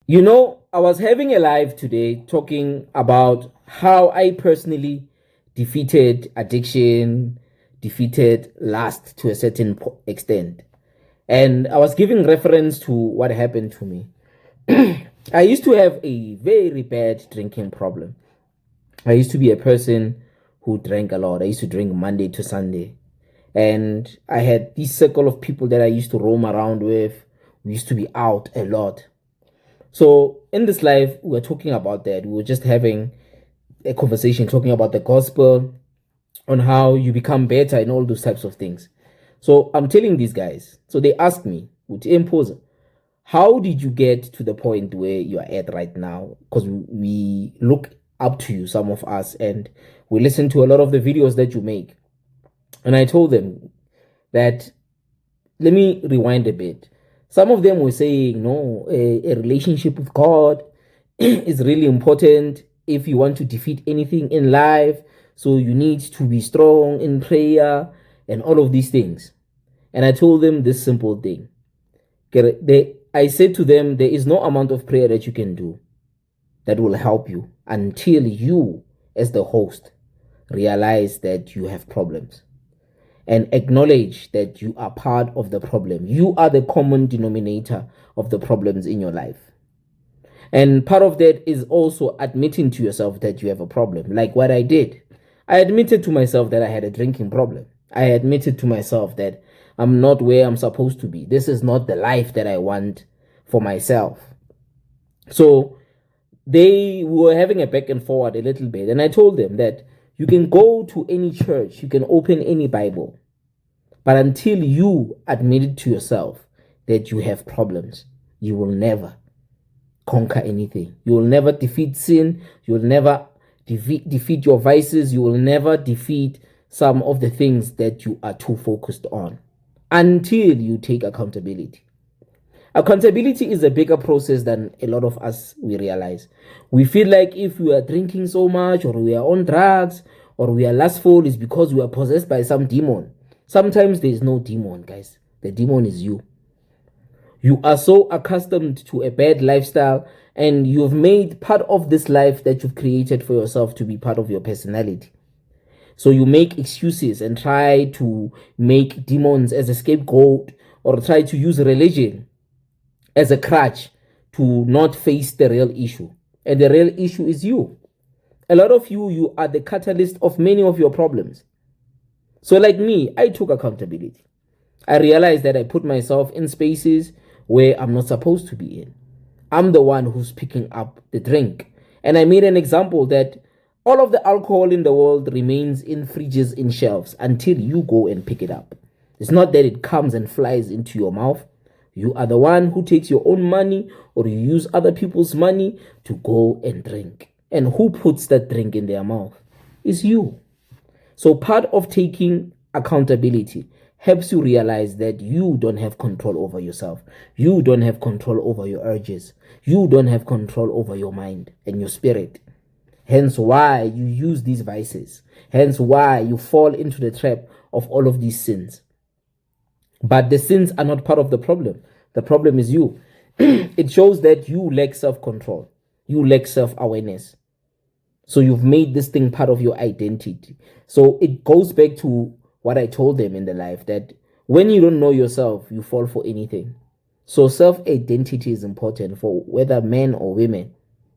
I was having a live today talking about how I personally defeated addiction, defeated lust to a certain extent. And I was giving reference to what happened to me. I used to have a very bad drinking problem. I used to be a person who drank a lot. I used to drink Monday to Sunday. And I had this circle of people that I used to roam around with. We used to be out a lot. So in this live, we were talking about that. We were just having a conversation talking about the gospel, on how you become better and all those types of things. So I'm telling these guys. So they asked me, "Would impose, how did you get to the point where you are at right now?" Because we look up to you, some of us, and we listen to a lot of the videos that you make. And I told them that, let me rewind a bit. Some of them were saying, no, a relationship with God is really important if you want to defeat anything in life. So you need to be strong in prayer and all of these things. And I told them this simple thing. I said to them, there is no amount of prayer that you can do that will help you until you, as the host, realize that you have problems and acknowledge that you are part of the problem. You are the common denominator of the problems in your life. And part of that is also admitting to yourself that you have a problem, like what I did. I admitted to myself that I had a drinking problem. I admitted to myself that I'm not where I'm supposed to be. This is not the life that I want for myself. So they were having a back and forward a little bit. And I told them that you can go to any church, you can open any Bible, but until you admit it to yourself that you have problems, you will never conquer anything. You will never defeat sin. You will never defeat your vices. You will never defeat some of the things that you are too focused on until you take accountability. Accountability is a bigger process than a lot of us we realize. We feel like if we are drinking so much, or we are on drugs, or we are lustful, it's because we are possessed by some demon. Sometimes there is no demon, guys. The demon is you. You are so accustomed to a bad lifestyle, and you've made part of this life that you've created for yourself to be part of your personality. So you make excuses and try to make demons as a scapegoat, or try to use religion as a crutch to not face the real issue. And the real issue is you. A lot of you are the catalyst of many of your problems. So like me, I took accountability. I realized that I put myself in spaces where I'm not supposed to be in. I'm the one who's picking up the drink. And I made an example that all of the alcohol in the world remains in fridges, in shelves, until you go and pick it up. It's not that it comes and flies into your mouth. You are the one who takes your own money, or you use other people's money to go and drink. And who puts that drink in their mouth? Is you. So part of taking accountability helps you realize that you don't have control over yourself. You don't have control over your urges. You don't have control over your mind and your spirit. Hence why you use these vices. Hence why you fall into the trap of all of these sins. But the sins are not part of the problem. The problem is you. It shows that you lack self-control. You lack self-awareness. So you've made this thing part of your identity. So it goes back to what I told them in the life, that when you don't know yourself, you fall for anything. So self-identity is important for whether men or women.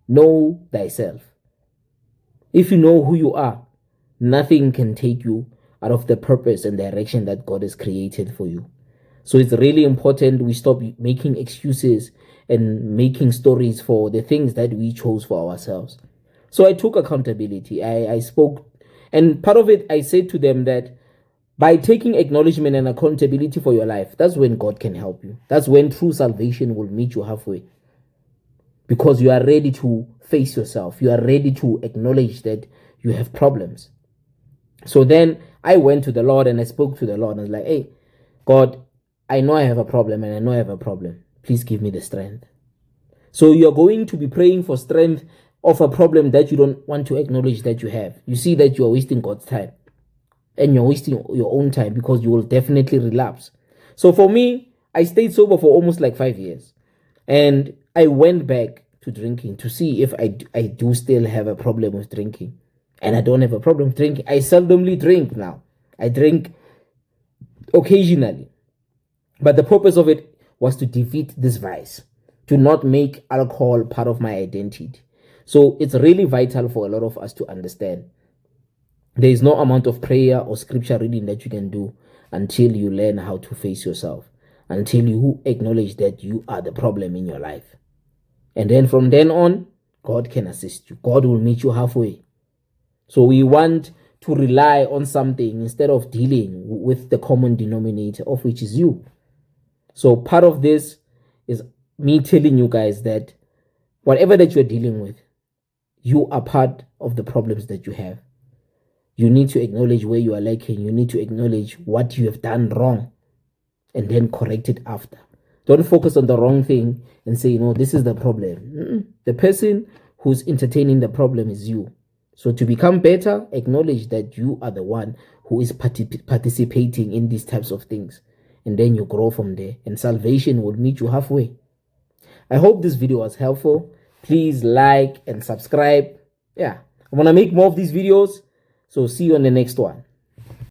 Know thyself. If you know who you are, nothing can take you out of the purpose and direction that God has created for you. So it's really important we stop making excuses and making stories for the things that we chose for ourselves. So I took accountability. I spoke, and part of it, I said to them that by taking acknowledgement and accountability for your life, that's when God can help you. That's when true salvation will meet you halfway. Because you are ready to face yourself. You are ready to acknowledge that you have problems. So then I went to the Lord and I spoke to the Lord. And I was like, hey, God, I know I have a problem, and I know I have a problem. Please give me the strength. So you're going to be praying for strength of a problem that you don't want to acknowledge that you have. You see that you're wasting God's time, and you're wasting your own time, because you will definitely relapse. So for me, I stayed sober for almost like 5 years. And I went back to drinking to see if I do still have a problem with drinking. And I don't have a problem with drinking. I seldomly drink now. I drink occasionally. But the purpose of it was to defeat this vice, to not make alcohol part of my identity. So it's really vital for a lot of us to understand there is no amount of prayer or scripture reading that you can do until you learn how to face yourself, until you acknowledge that you are the problem in your life. And then from then on, God can assist you. God will meet you halfway. So we want to rely on something instead of dealing with the common denominator, of which is you. So part of this is me telling you guys that whatever that you're dealing with, you are part of the problems that you have. You need to acknowledge where you are lacking. You need to acknowledge what you have done wrong and then correct it after. Don't focus on the wrong thing and say, this is the problem. The person who's entertaining the problem is you. So to become better, acknowledge that you are the one who is participating in these types of things. And then you grow from there. And salvation will meet you halfway. I hope this video was helpful. Please like and subscribe. Yeah, I want to make more of these videos. So see you on the next one.